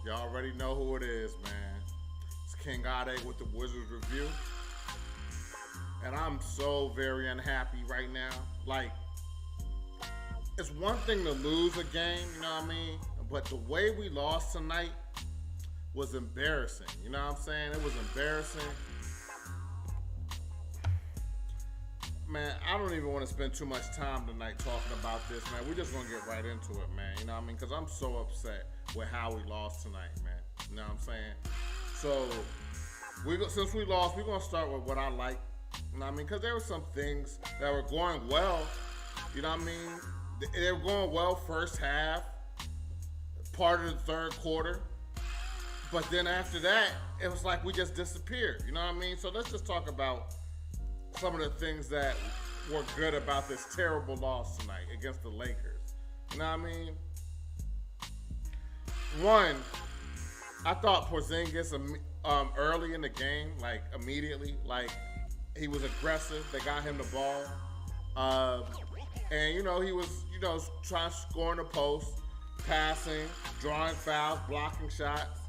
Y'all already know who it is, man. It's King Ade with the Wizards Review. And I'm so very unhappy right now. Like, it's one thing to lose a game, you know what I mean? But the way we lost tonight was embarrassing. You know what I'm saying? It was embarrassing. Man, I don't even want to spend too much time tonight talking about this, man. We're just going to get right into it, man. You know what I mean? Because I'm so upset with how we lost tonight, man. You know what I'm saying? So, since we lost, we're going to start with what I like. You know what I mean? Because there were some things that were going well. You know what I mean? They were going well first half, part of the third quarter. But then after that, it was like we just disappeared. You know what I mean? So let's just talk about some of the things that were good about this terrible loss tonight against the Lakers. You know what I mean? One, I thought Porzingis early in the game, like immediately, like he was aggressive. They got him the ball. And, he was, trying to score in the post, passing, drawing fouls, blocking shots.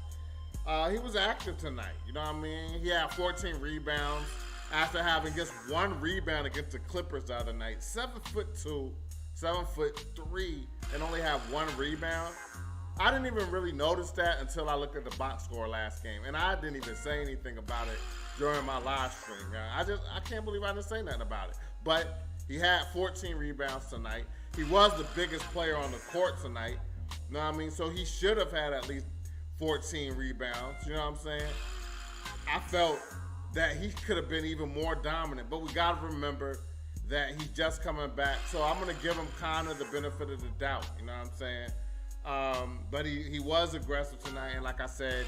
He was active tonight. You know what I mean? He had 14 rebounds after having just one rebound against the Clippers the other night. 7'2", 7'3", and only have one rebound. I didn't even really notice that until I looked at the box score last game, and I didn't even say anything about it during my live stream. I can't believe I didn't say nothing about it. But he had 14 rebounds tonight. He was the biggest player on the court tonight. You know what I mean? So he should have had at least 14 rebounds. You know what I'm saying? I felt that he could have been even more dominant, but we got to remember that he's just coming back. So I'm going to give him kind of the benefit of the doubt. You know what I'm saying? But he was aggressive tonight, and like I said,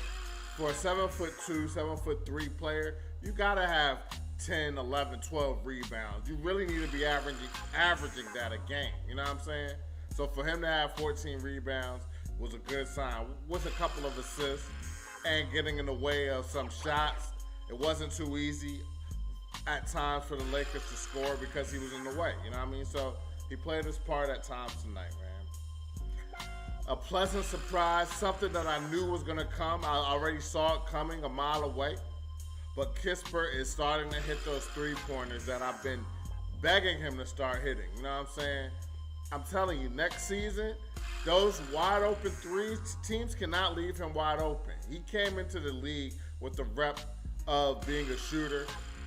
for a 7'2", 7'3" player, you gotta have 10, 11, 12 rebounds. You really need to be averaging that a game. You know what I'm saying? So for him to have 14 rebounds was a good sign. With a couple of assists and getting in the way of some shots, it wasn't too easy at times for the Lakers to score because he was in the way. You know what I mean? So he played his part at times tonight, man. A pleasant surprise, something that I knew was going to come. I already saw it coming a mile away. But Kispert is starting to hit those three-pointers that I've been begging him to start hitting. You know what I'm saying? I'm telling you, next season, those wide-open threes, teams cannot leave him wide open. He came into the league with the rep of being a shooter.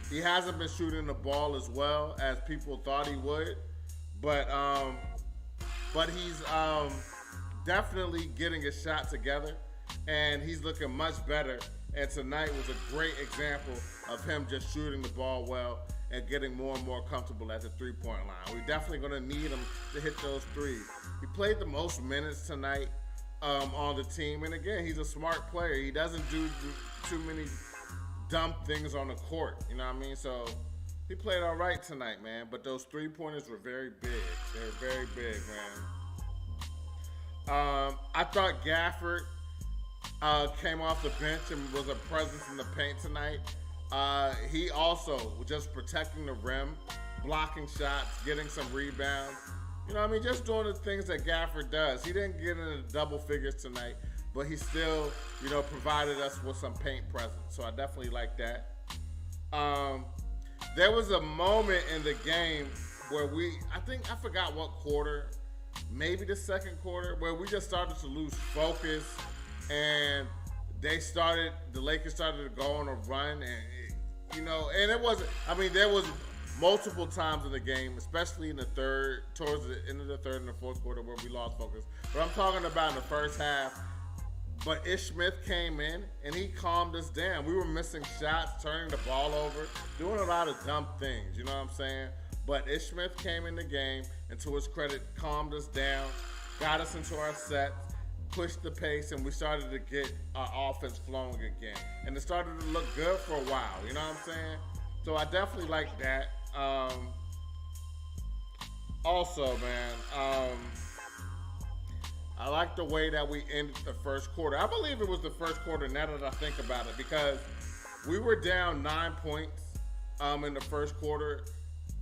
He hasn't been shooting the ball as well as people thought he would. But he's definitely getting his shot together, and he's looking much better. And tonight was a great example of him just shooting the ball well and getting more and more comfortable at the three-point line. We're definitely going to need him to hit those threes. He played the most minutes tonight on the team, and again, he's a smart player. He doesn't do too many dumb things on the court, you know what I mean? So he played all right tonight, man, but those three-pointers were very big. They were very big, man. I thought Gafford came off the bench and was a presence in the paint tonight. He also was just protecting the rim, blocking shots, getting some rebounds. You know what I mean? Just doing the things that Gafford does. He didn't get into double figures tonight, but he still, provided us with some paint presence. So I definitely like that. There was a moment in the game where I forgot what quarter, maybe the second quarter, where we just started to lose focus, and the Lakers started to go on a run, and it wasn't, there was multiple times in the game, especially in the third, towards the end of the third and the fourth quarter, where we lost focus. But I'm talking about in the first half. But Ish Smith came in, and he calmed us down. We were missing shots, turning the ball over, doing a lot of dumb things, you know what I'm saying? But Ish Smith came in the game, and to his credit, calmed us down, got us into our sets, pushed the pace, and we started to get our offense flowing again. And it started to look good for a while, you know what I'm saying? So I definitely like that. Also, man, I like the way that we ended the first quarter. I believe it was the first quarter now that I think about it, because we were down 9 points in the first quarter.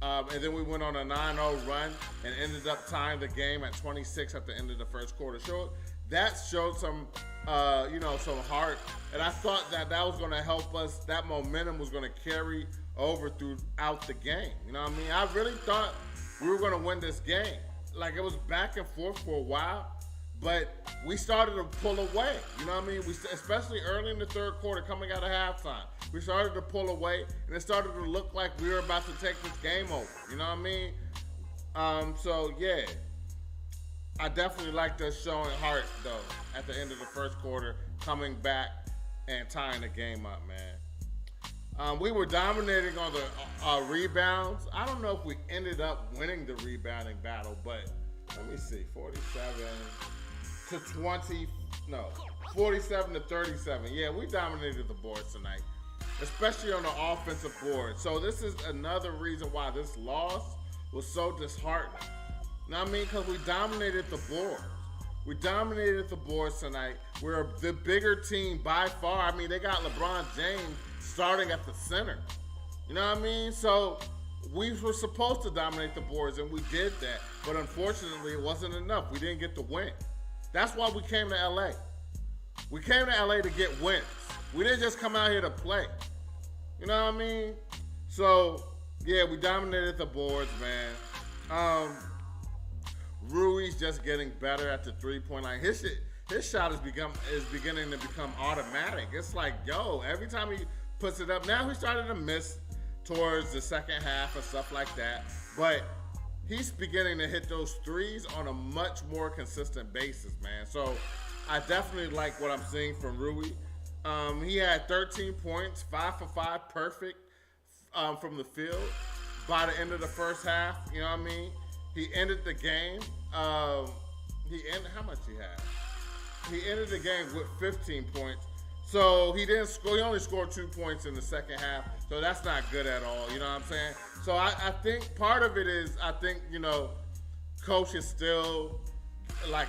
And then we went on a 9-0 run and ended up tying the game at 26 at the end of the first quarter. So that showed some, some heart. And I thought that was going to help us. That momentum was going to carry over throughout the game. You know what I mean? I really thought we were going to win this game. Like, it was back and forth for a while, but we started to pull away. You know what I mean? Especially early in the third quarter, coming out of halftime, we started to pull away, and it started to look like we were about to take this game over. You know what I mean? So yeah, I definitely liked us showing heart though at the end of the first quarter, coming back and tying the game up, man. We were dominating on the rebounds. I don't know if we ended up winning the rebounding battle, but let me see, 47 to 37. Yeah, we dominated the boards tonight, especially on the offensive board. So this is another reason why this loss was so disheartening. You know what I mean? Because we dominated the boards. We dominated the boards tonight. We're the bigger team by far. I mean, they got LeBron James starting at the center. You know what I mean? So we were supposed to dominate the boards, and we did that. But unfortunately, it wasn't enough. We didn't get the win. That's why we came to LA. We came to LA to get wins. We didn't just come out here to play. You know what I mean? So, yeah, we dominated the boards, man. Rui's just getting better at the three-point line. His shot is beginning to become automatic. It's like, yo, every time he puts it up, now he started to miss towards the second half and stuff like that. But he's beginning to hit those threes on a much more consistent basis, man. So I definitely like what I'm seeing from Rui. He had 13 points, 5 for 5, perfect from the field by the end of the first half. You know what I mean? He ended the game. How much he had? He ended the game with 15 points. So he didn't score. He only scored 2 points in the second half. So that's not good at all. You know what I'm saying? So I think part of it is, coach is still like,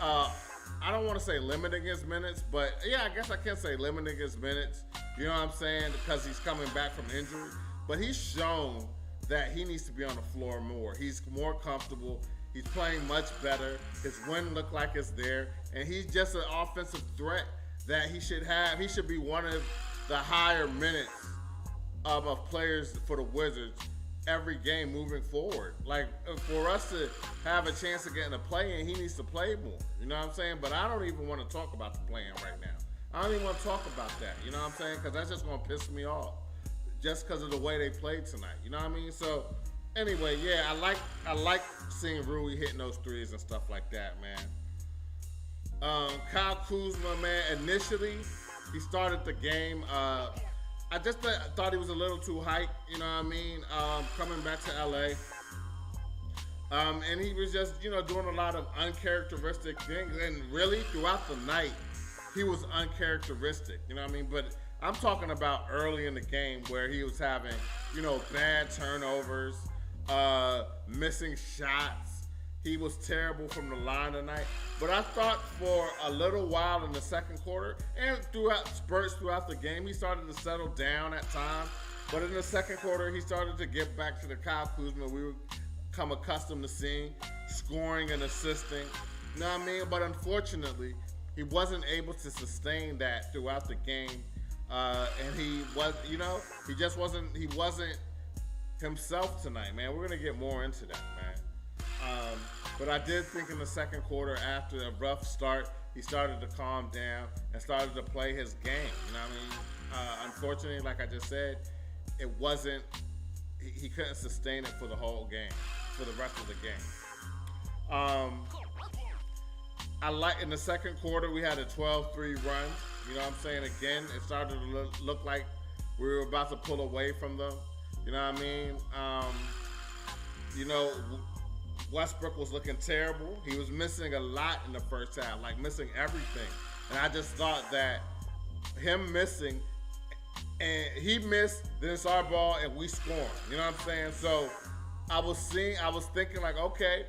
I don't want to say limiting his minutes, but yeah, I guess I can say limiting his minutes. You know what I'm saying? Because he's coming back from injury. But he's shown that he needs to be on the floor more. He's more comfortable. He's playing much better. His win looked like it's there. And he's just an offensive threat that he should have. He should be one of the higher minutes of players for the Wizards every game moving forward. Like, for us to have a chance to get in the play-in, he needs to play more. You know what I'm saying? But I don't even want to talk about the play-in right now. I don't even want to talk about that. You know what I'm saying? Because that's just going to piss me off. Just because of the way they played tonight. You know what I mean? So, anyway, yeah, I like seeing Rui hitting those threes and stuff like that, man. Kyle Kuzma, man, initially, he started the game. I just thought he was a little too hyped, you know what I mean, coming back to LA. And he was just, doing a lot of uncharacteristic things. And really, throughout the night, he was uncharacteristic, you know what I mean? But I'm talking about early in the game where he was having, bad turnovers, missing shots. He was terrible from the line tonight. But I thought for a little while in the second quarter and throughout spurts throughout the game, he started to settle down at times. But in the second quarter, he started to get back to the Kyle Kuzma we would become accustomed to seeing, scoring and assisting. You know what I mean? But unfortunately, he wasn't able to sustain that throughout the game. And he wasn't himself tonight, man. We're going to get more into that, man. But I did think in the second quarter, after a rough start, he started to calm down and started to play his game. You know what I mean? Unfortunately, like I just said, he couldn't sustain it for the whole game, for the rest of the game. In the second quarter, we had a 12-3 run. You know what I'm saying? Again, it started to look like we were about to pull away from them. You know what I mean? Westbrook was looking terrible. He was missing a lot in the first half, like missing everything. And I just thought that him missing, and he missed, then it's our ball, and we scored. You know what I'm saying? So I was thinking like, okay,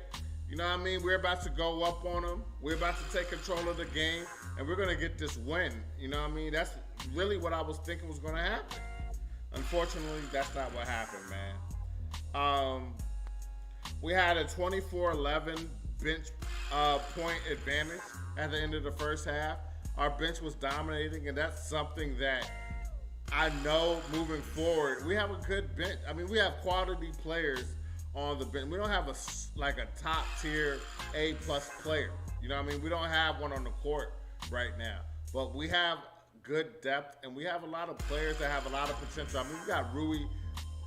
you know what I mean? We're about to go up on them. We're about to take control of the game, and we're going to get this win. You know what I mean? That's really what I was thinking was going to happen. Unfortunately, that's not what happened, man. We had a 24-11 bench point advantage at the end of the first half. Our bench was dominating, and that's something that I know moving forward, we have a good bench. I mean, we have quality players on the bench. We don't have like a top tier A+ player. You know what I mean? We don't have one on the court right now, but we have good depth, and we have a lot of players that have a lot of potential. I mean, we got Rui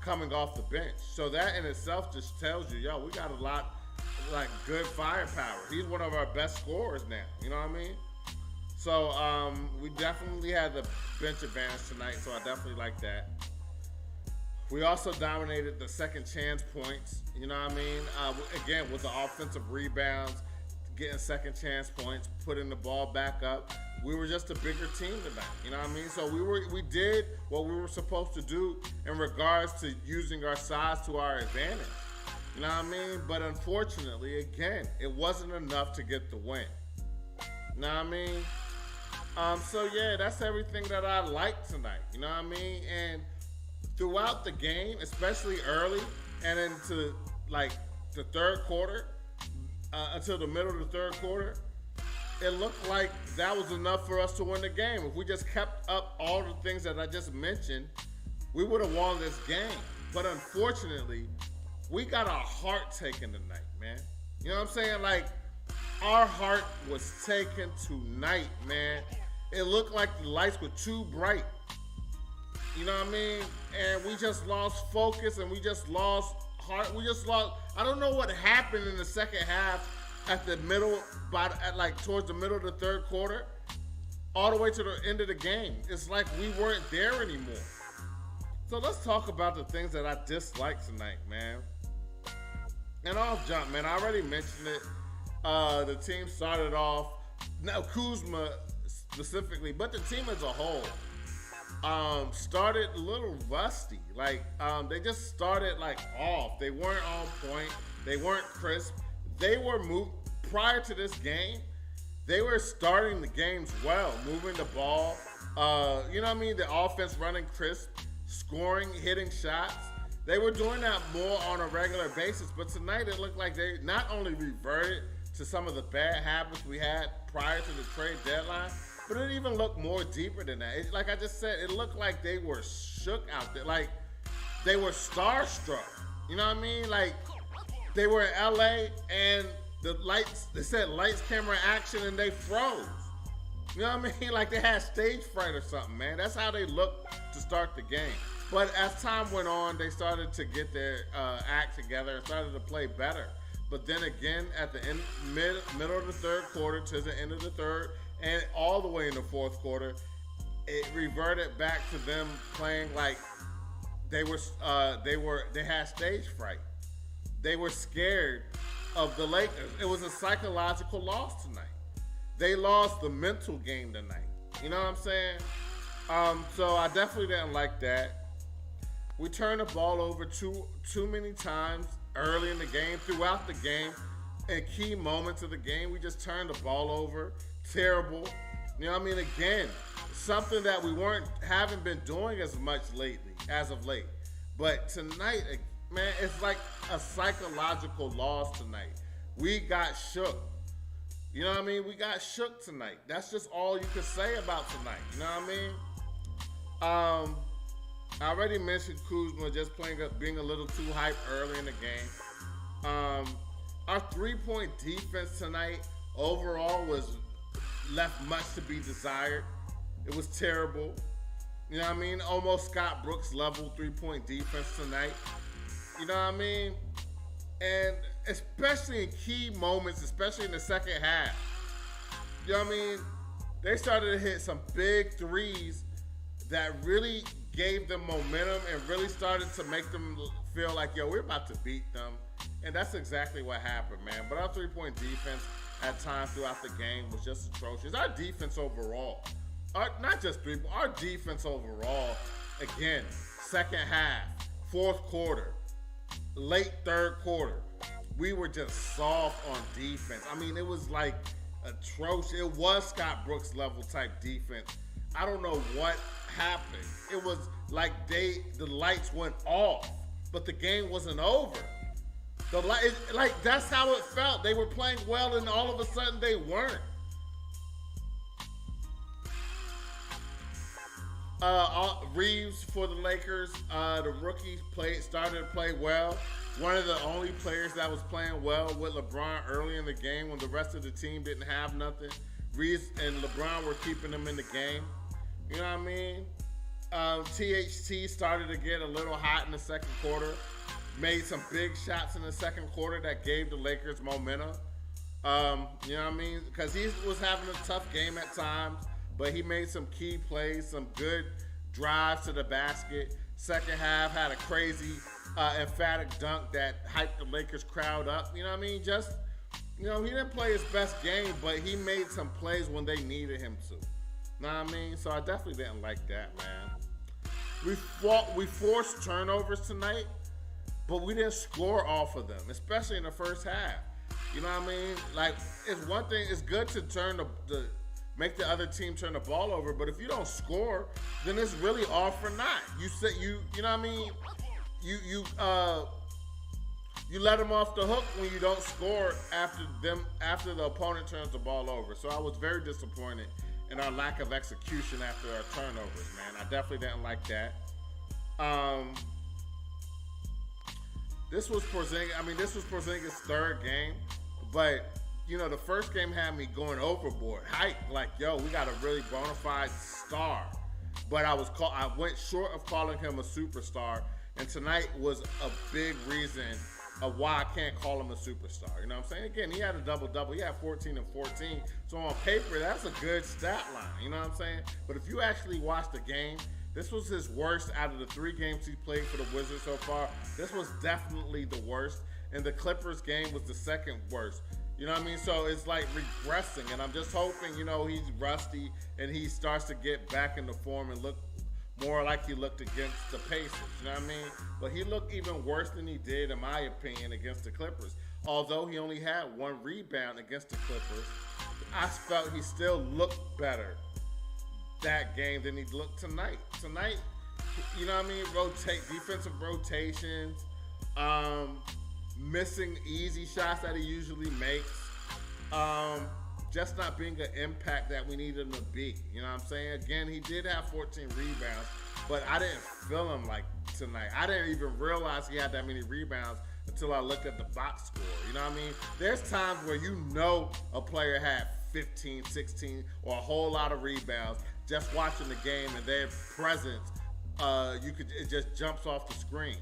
coming off the bench, so that in itself just tells you, yo, we got a lot like good firepower. He's one of our best scorers now. You know what I mean? So we definitely had the bench advantage tonight, so I definitely like that. We also dominated the second chance points, you know what I mean? Again, with the offensive rebounds, getting second chance points, putting the ball back up. We were just a bigger team tonight, you know what I mean? So we did what we were supposed to do in regards to using our size to our advantage, you know what I mean? But unfortunately, again, it wasn't enough to get the win, you know what I mean? So yeah, that's everything that I liked tonight, you know what I mean? And throughout the game, especially early and into like the third quarter, until the middle of the third quarter, it looked like that was enough for us to win the game. If we just kept up all the things that I just mentioned, we would have won this game. But unfortunately, we got our heart taken tonight, man. You know what I'm saying? Like, our heart was taken tonight, man. It looked like the lights were too bright. You know what I mean? And we just lost focus, and we just lost heart. We just lost. I don't know what happened in the second half at the middle, towards the middle of the third quarter, all the way to the end of the game. It's like we weren't there anymore. So let's talk about the things that I disliked tonight, man. And I'll jump, man. I already mentioned it. The team started off, now Kuzma specifically, but the team as a whole started a little rusty. Like, they just started like off. They weren't on point. They weren't crisp. They were prior to this game, they were starting the games well, moving the ball. You know what I mean? The offense running crisp, scoring, hitting shots. They were doing that more on a regular basis, but tonight it looked like they not only reverted to some of the bad habits we had prior to the trade deadline, but it even looked more deeper than that. Like I just said, it looked like they were shook out there. Like, they were starstruck. You know what I mean? Like, they were in LA and the lights, they said lights, camera, action, and they froze. You know what I mean? Like they had stage fright or something, man. That's how they looked to start the game. But as time went on, they started to get their act together and started to play better. But then again, at the end, middle of the third quarter to the end of the third, and all the way in the fourth quarter, it reverted back to them playing like they had stage fright. They were scared of the Lakers. It was a psychological loss tonight. They lost the mental game tonight. You know what I'm saying? So I definitely didn't like that. We turned the ball over too many times early in the game, throughout the game, in key moments of the game. We just turned the ball over. Terrible. You know what I mean? Again, something that we haven't been doing as much lately, as of late. But tonight, man, it's like a psychological loss tonight. We got shook. You know what I mean? We got shook tonight. That's just all you can say about tonight. You know what I mean? I already mentioned Kuzma just being a little too hype early in the game. Our three-point defense tonight overall left much to be desired. It was terrible. You know what I mean? Almost Scott Brooks level three-point defense tonight. You know what I mean? And especially in key moments, especially in the second half. You know what I mean? They started to hit some big threes that really gave them momentum and really started to make them feel like, yo, we're about to beat them. And that's exactly what happened, man. But our three-point defense at times throughout the game was just atrocious. Our defense overall, not just three, but our defense overall, again, second half, fourth quarter, late third quarter, we were just soft on defense. I mean, it was like atrocious. It was Scott Brooks level type defense. I don't know what happened. It was like the lights went off, but the game wasn't over. That's how it felt. They were playing well, and all of a sudden they weren't. Reeves for the Lakers. The rookie started to play well. One of the only players that was playing well with LeBron early in the game when the rest of the team didn't have nothing. Reeves and LeBron were keeping them in the game. You know what I mean? THT started to get a little hot in the second quarter. Made some big shots in the second quarter that gave the Lakers momentum. You know what I mean? Because he was having a tough game at times, but he made some key plays, some good drives to the basket. Second half had a crazy, emphatic dunk that hyped the Lakers crowd up. You know what I mean? Just, he didn't play his best game, but he made some plays when they needed him to. Know what I mean? So I definitely didn't like that, man. We forced turnovers tonight, but we didn't score off of them, especially in the first half. You know what I mean? Like, it's one thing, it's good to make the other team turn the ball over, but if you don't score, then it's really all for naught. You know what I mean? You let them off the hook when you don't score after the opponent turns the ball over. So I was very disappointed in our lack of execution after our turnovers, man. I definitely didn't like that. This was Porzingis' third game, but the first game had me going overboard, hype, like, yo, we got a really bona fide star. But I went short of calling him a superstar, and tonight was a big reason of why I can't call him a superstar. You know what I'm saying? Again, he had a double-double. He had 14 and 14. So on paper, that's a good stat line. You know what I'm saying? But if you actually watch the game, this was his worst out of the 3 games he played for the Wizards so far. This was definitely the worst. And the Clippers game was the second worst. You know what I mean? So it's like regressing. And I'm just hoping, he's rusty and he starts to get back into form and look more like he looked against the Pacers. You know what I mean? But he looked even worse than he did, in my opinion, against the Clippers. Although he only had 1 rebound against the Clippers, I felt he still looked better that game than he looked tonight. Tonight, you know what I mean? Defensive rotations, missing easy shots that he usually makes, just not being an impact that we needed him to be. You know what I'm saying? Again, he did have 14 rebounds, but I didn't feel him like tonight. I didn't even realize he had that many rebounds until I looked at the box score. You know what I mean? There's times where a player had 15, 16, or a whole lot of rebounds just watching the game, and their presence, it just jumps off the screen.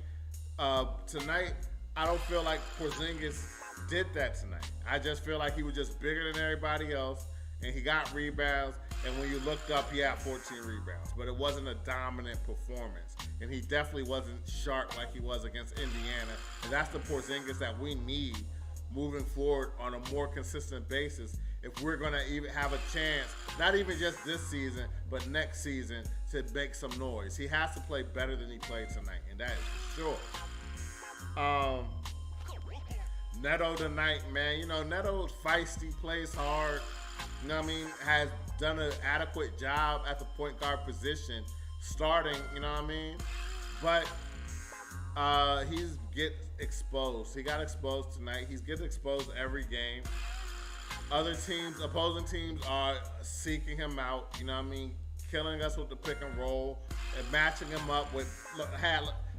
Tonight, I don't feel like Porzingis did that tonight. I just feel like he was just bigger than everybody else, and he got rebounds, and when you looked up, he had 14 rebounds. But it wasn't a dominant performance, and he definitely wasn't sharp like he was against Indiana, and that's the Porzingis that we need moving forward on a more consistent basis if we're going to even have a chance, not even just this season, but next season, to make some noise. He has to play better than he played tonight, and that is for sure. Neto tonight, man. Neto's feisty, plays hard. You know what I mean? Has done an adequate job at the point guard position, starting. You know what I mean? But he's get exposed. He got exposed tonight. He's getting exposed every game. Opposing teams are seeking him out. You know what I mean? Killing us with the pick and roll and matching him up with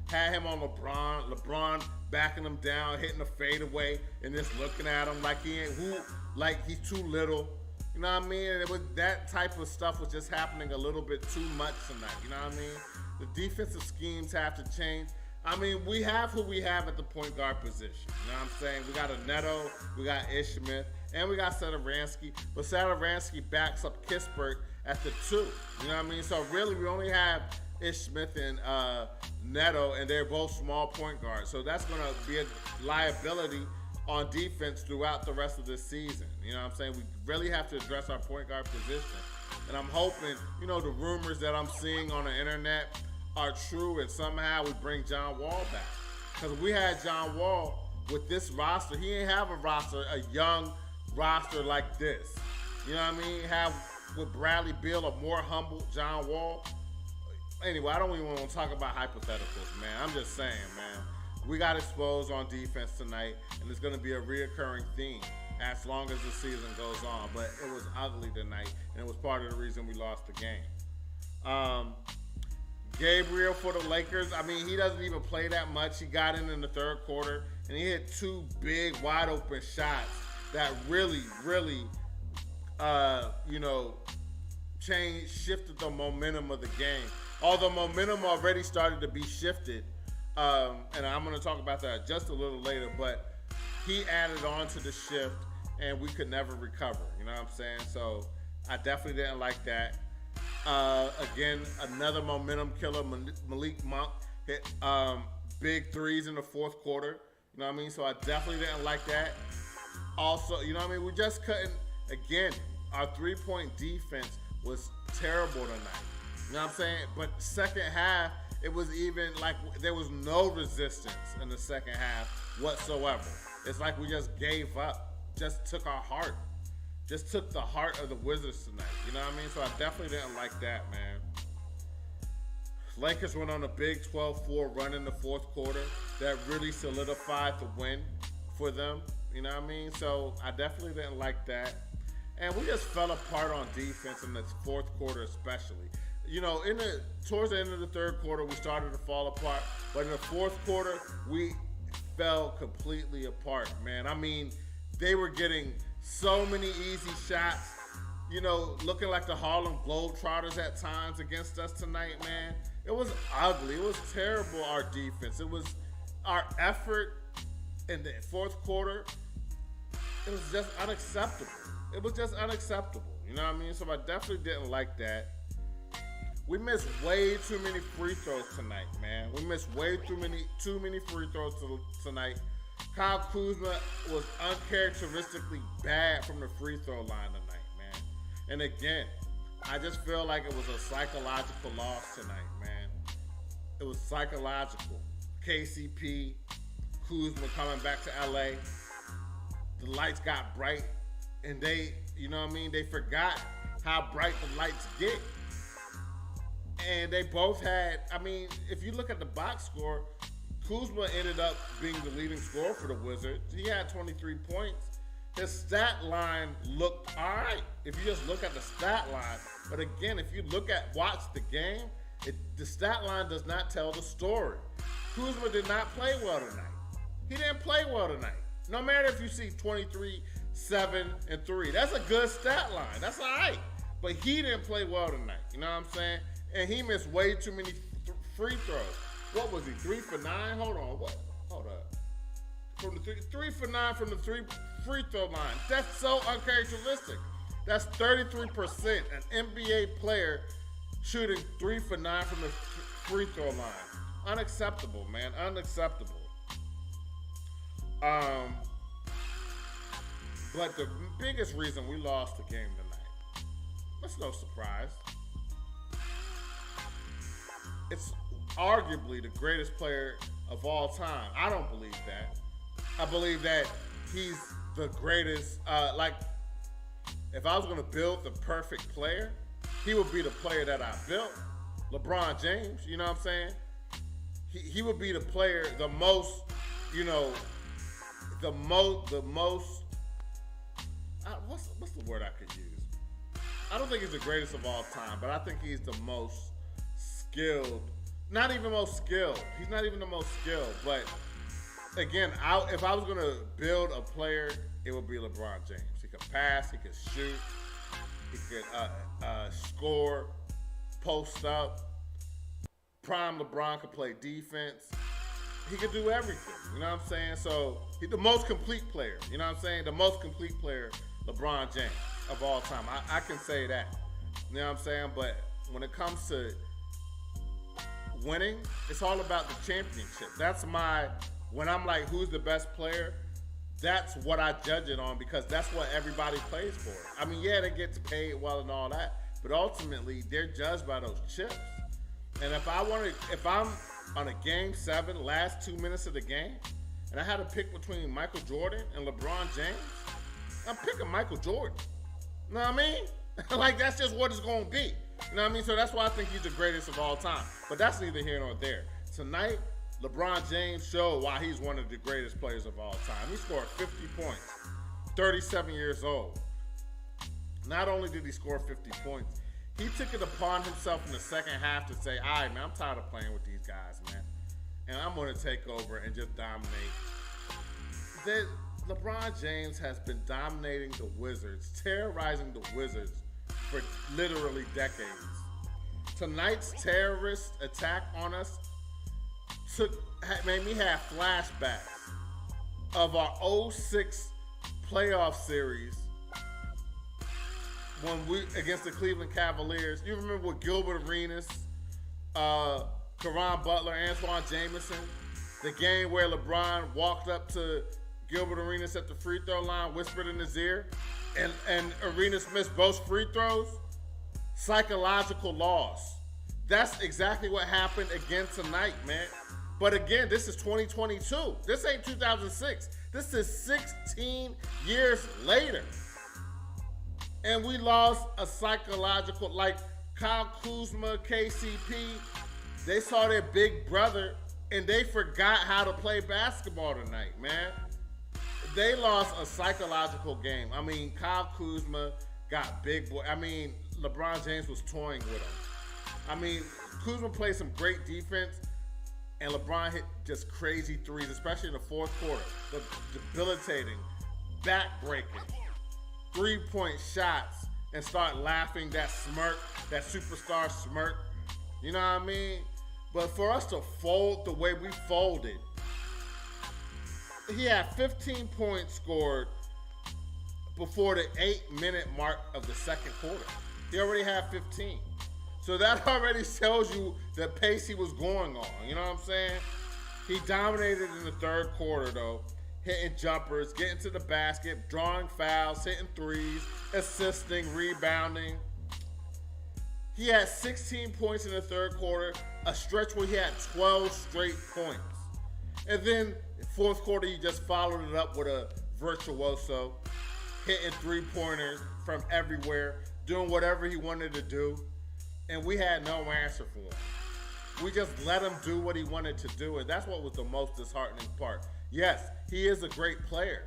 had him on LeBron. LeBron backing him down, hitting a fadeaway, and just looking at him like he's too little. You know what I mean? And that type of stuff was just happening a little bit too much tonight. You know what I mean? The defensive schemes have to change. I mean, we have who we have at the point guard position. You know what I'm saying? We got a Neto, we got Ish Smith, and we got Satoransky. But Satoransky backs up Kispert at the 2. You know what I mean? So really, we only have Ish Smith and Neto, and they're both small point guards. So that's going to be a liability on defense throughout the rest of this season. You know what I'm saying? We really have to address our point guard position. And I'm hoping, the rumors that I'm seeing on the internet are true, and somehow we bring John Wall back. Because we had John Wall with this roster. He ain't have a young roster like this. You know what I mean? Have with Bradley Beal a more humble John Wall. Anyway, I don't even want to talk about hypotheticals, man. I'm just saying, man. We got exposed on defense tonight, and it's going to be a reoccurring theme as long as the season goes on. But it was ugly tonight, and it was part of the reason we lost the game. Gabriel for the Lakers. I mean, he doesn't even play that much. He got in the third quarter, and he hit two big, wide open shots that really, really, you know, shifted the momentum of the game. Although momentum already started to be shifted, and I'm going to talk about that just a little later, but he added on to the shift, and we could never recover. You know what I'm saying? So I definitely didn't like that. Again, another momentum killer. Malik Monk hit big threes in the fourth quarter. You know what I mean? So I definitely didn't like that. Also, you know what I mean? We just couldn't, again, our three-point defense was terrible tonight. You know what I'm saying? But second half, it was even like there was no resistance in the second half whatsoever. It's like we just gave up, just took our heart. Just took the heart of the Wizards tonight. You know what I mean? So I definitely didn't like that, man. Lakers went on a big 12-4 run in the fourth quarter that really solidified the win for them. You know what I mean? So I definitely didn't like that. And we just fell apart on defense in the fourth quarter especially. You know, towards the end of the third quarter, we started to fall apart. But in the fourth quarter, we fell completely apart, man. I mean, they were getting so many easy shots, you know, looking like the Harlem Globetrotters at times against us tonight, man. It was ugly. It was terrible, our defense. It was our effort in the fourth quarter. It was just unacceptable. It was just unacceptable. You know what I mean? So I definitely didn't like that. We missed way too many free throws tonight, man. We missed way too many free throws tonight. Kyle Kuzma was uncharacteristically bad from the free throw line tonight, man. And again, I just feel like it was a psychological loss tonight, man. It was psychological. KCP, Kuzma coming back to LA. The lights got bright, and they, you know what I mean, they forgot how bright the lights get. And they both had, I mean, if you look at the box score, Kuzma ended up being the leading scorer for the Wizards. He had 23 points. His stat line looked all right if you just look at the stat line. But again, if you watch the game, the stat line does not tell the story. Kuzma did not play well tonight. He didn't play well tonight. No matter if you see 23, 7, and 3. That's a good stat line. That's all right. But he didn't play well tonight. You know what I'm saying? And he missed way too many free throws. What was he? 3 for 9? Hold on. What? Hold up. From the 3 for 9 from the free throw line. That's so uncharacteristic. That's 33%. An NBA player shooting 3 for 9 from the free throw line. Unacceptable, man. Unacceptable. But the biggest reason we lost the game tonight, that's no surprise. It's arguably the greatest player of all time. I don't believe that. I believe that he's the greatest. If I was going to build the perfect player, he would be the player that I built. LeBron James, you know what I'm saying? He would be the player, the most, you know, the most. What's the word I could use? I don't think he's the greatest of all time, but I think he's the most skilled. Not even most skilled. He's not even the most skilled. But again, if I was going to build a player, it would be LeBron James. He could pass. He could shoot. He could score, post up. Prime LeBron could play defense. He could do everything. You know what I'm saying? So he's the most complete player. You know what I'm saying? The most complete player, LeBron James, of all time. I can say that. You know what I'm saying? But when it comes to winning, it's all about the championship. When I'm like, who's the best player, that's what I judge it on, because that's what everybody plays for. I mean, yeah, they get paid well and all that, but ultimately they're judged by those chips. And if I'm on a game 7, last 2 minutes of the game, and I had to pick between Michael Jordan and LeBron James, I'm picking Michael Jordan. You know what I mean? Like, that's just what it's going to be. You know what I mean? So that's why I think he's the greatest of all time. But that's neither here nor there. Tonight, LeBron James showed why he's one of the greatest players of all time. He scored 50 points, 37 years old. Not only did he score 50 points, He took it upon himself in the second half to say, all right, man, I'm tired of playing with these guys, man. And I'm going to take over and just dominate. LeBron James has been dominating the Wizards, terrorizing the Wizards for literally decades. Tonight's terrorist attack on us made me have flashbacks of our 2006 playoff series when we against the Cleveland Cavaliers. You remember with Gilbert Arenas, Caron Butler, Antoine Jameson, the game where LeBron walked up to Gilbert Arenas at the free throw line, whispered in his ear, and Arenas missed both free throws? Psychological loss. That's exactly what happened again tonight, man. But again, this is 2022. This ain't 2006. This is 16 years later. And we lost a psychological, like Kyle Kuzma, KCP, they saw their big brother and they forgot how to play basketball tonight, man. They lost a psychological game. I mean, Kyle Kuzma got big boy. I mean, LeBron James was toying with him. I mean, Kuzma played some great defense, and LeBron hit just crazy threes, especially in the fourth quarter. The debilitating, back-breaking, three-point shots, and start laughing that smirk, that superstar smirk. You know what I mean? But for us to fold the way we folded, he had 15 points scored before the 8-minute mark of the second quarter. He already had 15. So that already tells you the pace he was going on. You know what I'm saying? He dominated in the third quarter, though, hitting jumpers, getting to the basket, drawing fouls, hitting threes, assisting, rebounding. He had 16 points in the third quarter, a stretch where he had 12 straight points. And then fourth quarter, he just followed it up with a virtuoso, hitting three-pointers from everywhere, doing whatever he wanted to do. And we had no answer for him. We just let him do what he wanted to do, and that's what was the most disheartening part. Yes, he is a great player,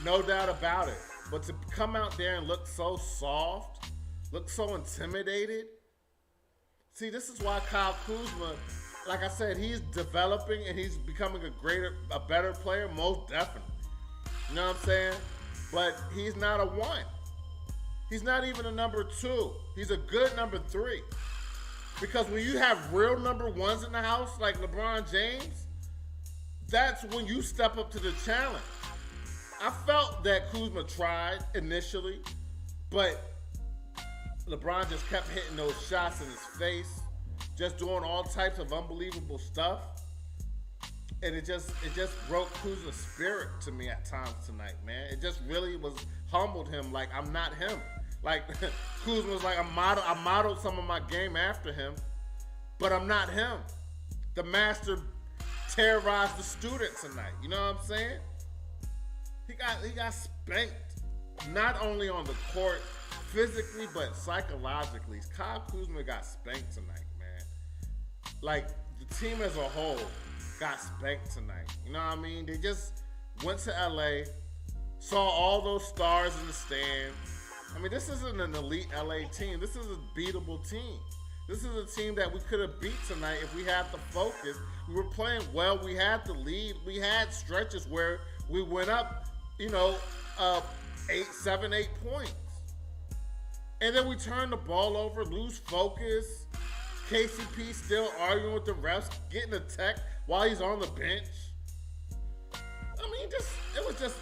no doubt about it. But to come out there and look so soft, look so intimidated. See, this is why Kyle Kuzma, like I said, he's developing and he's becoming a better player, most definitely. You know what I'm saying? But he's not a one. He's not even a number two. He's a good number three. Because when you have real number ones in the house, like LeBron James, that's when you step up to the challenge. I felt that Kuzma tried initially, but LeBron just kept hitting those shots in his face, just doing all types of unbelievable stuff. And it just broke Kuzma's spirit to me at times tonight, man. It just really humbled him like I'm not him. Like Kuzma was like, I modeled some of my game after him, but I'm not him. The master terrorized the student tonight. You know what I'm saying? He got spanked, not only on the court physically, but psychologically. Kyle Kuzma got spanked tonight, man. Like the team as a whole got spanked tonight. You know what I mean? They just went to LA, saw all those stars in the stands. I mean, this isn't an elite LA team. This is a beatable team. This is a team that we could have beat tonight if we had the focus. We were playing well. We had the lead. We had stretches where we went up, 7, 8 points. And then we turned the ball over, lose focus. KCP still arguing with the refs, getting a tech while he's on the bench. I mean, it was just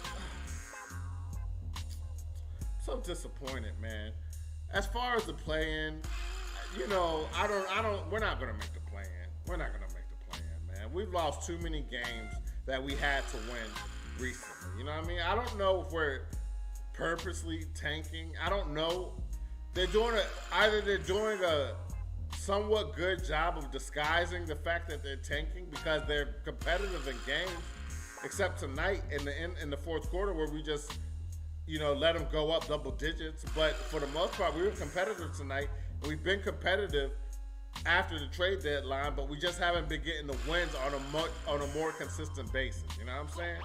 so disappointed, man. As far as the play-in, we're not gonna make the play-in. We're not gonna make the play-in, man. We've lost too many games that we had to win recently. You know what I mean? I don't know if we're purposely tanking. I don't know. They're doing a somewhat good job of disguising the fact that they're tanking because they're competitive in games, except tonight in the fourth quarter where we just let them go up double digits. But for the most part, we were competitive tonight. We've been competitive after the trade deadline, but we just haven't been getting the wins on a more consistent basis. You know what I'm saying?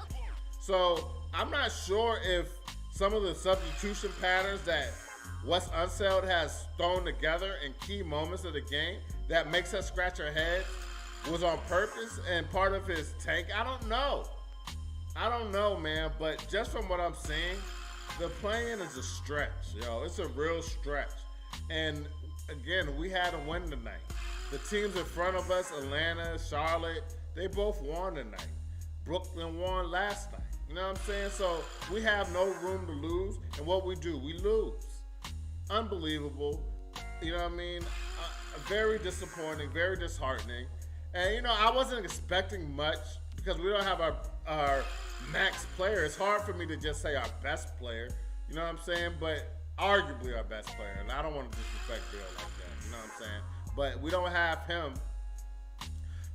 So I'm not sure if some of the substitution patterns that Wes Unseld has thrown together in key moments of the game that makes us scratch our heads was on purpose and part of his tank. I don't know. I don't know, man. But just from what I'm seeing, the play-in is a stretch, yo. It's a real stretch. And again, we had a win tonight. The teams in front of us, Atlanta, Charlotte, they both won tonight. Brooklyn won last night. You know what I'm saying? So we have no room to lose. And what we do, we lose. Unbelievable. You know what I mean? Very disappointing, very disheartening. And, you know, I wasn't expecting much because we don't have our max player. It's hard for me to just say our best player. You know what I'm saying? But arguably our best player. And I don't want to disrespect Bill like that. You know what I'm saying? But we don't have him.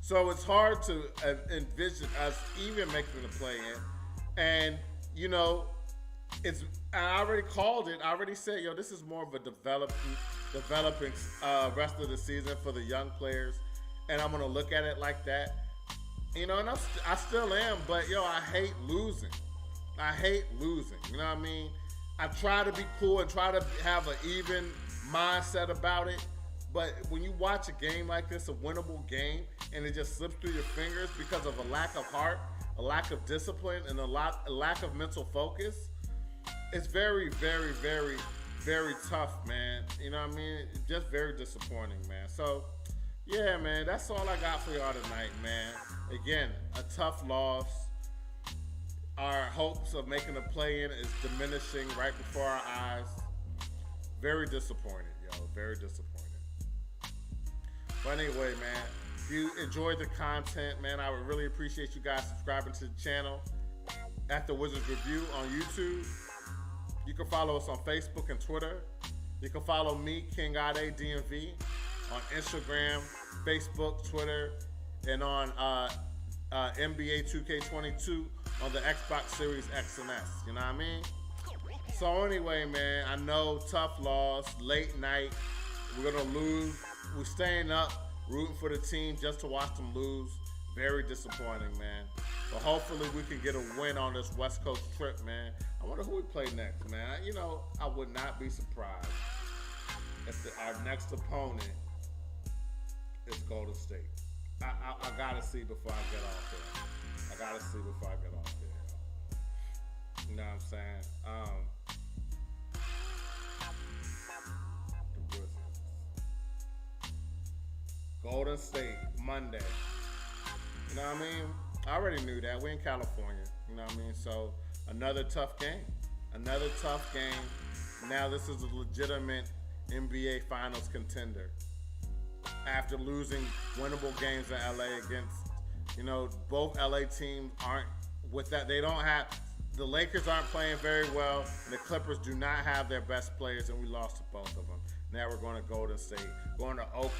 So it's hard to envision us even making the play-in. And, you know, I already called it. I already said, yo, this is more of a developing rest of the season for the young players. And I'm going to look at it like that. You know, and I still am. But, yo, I hate losing. I hate losing. You know what I mean? I try to be cool and try to have an even mindset about it. But when you watch a game like this, a winnable game, and it just slips through your fingers because of a lack of heart, a lack of discipline, and a lack of mental focus, it's very, very, very, very tough, man. You know what I mean? Just very disappointing, man. So, yeah, man, that's all I got for y'all tonight, man. Again, a tough loss. Our hopes of making a play-in is diminishing right before our eyes. Very disappointed, yo. Very disappointed. But anyway, man, if you enjoyed the content, man, I would really appreciate you guys subscribing to the channel at The Wizards Review on YouTube. You can follow us on Facebook and Twitter. You can follow me, King Ade DMV, on Instagram, Facebook, Twitter, and on NBA 2K22 on the Xbox Series X and S. You know what I mean? So anyway, man, I know tough loss, late night. We're going to lose. We're staying up, rooting for the team just to watch them lose. Very disappointing, man. But hopefully we can get a win on this West Coast trip, man. I wonder who we play next, man. You know, I would not be surprised if our next opponent is Golden State. I got to see before I get off there. I got to see before I get off there. You know what I'm saying? Golden State, Monday. You know what I mean? I already knew that. We're in California. You know what I mean? So, another tough game. Another tough game. Now this is a legitimate NBA Finals contender. After losing winnable games in LA against, you know, both LA teams aren't with that. They don't have, the Lakers aren't playing very well, and the Clippers do not have their best players, and we lost to both of them. Now we're going to Golden State, going to Oakland,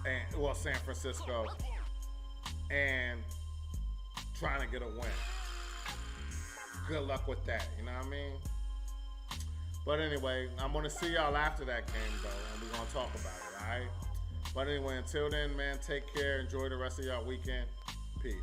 and San Francisco, and trying to get a win. Good luck with that, you know what I mean? But anyway, I'm going to see y'all after that game, though, and we're going to talk about it, all right? But anyway, until then, man, take care. Enjoy the rest of y'all weekend. Peace.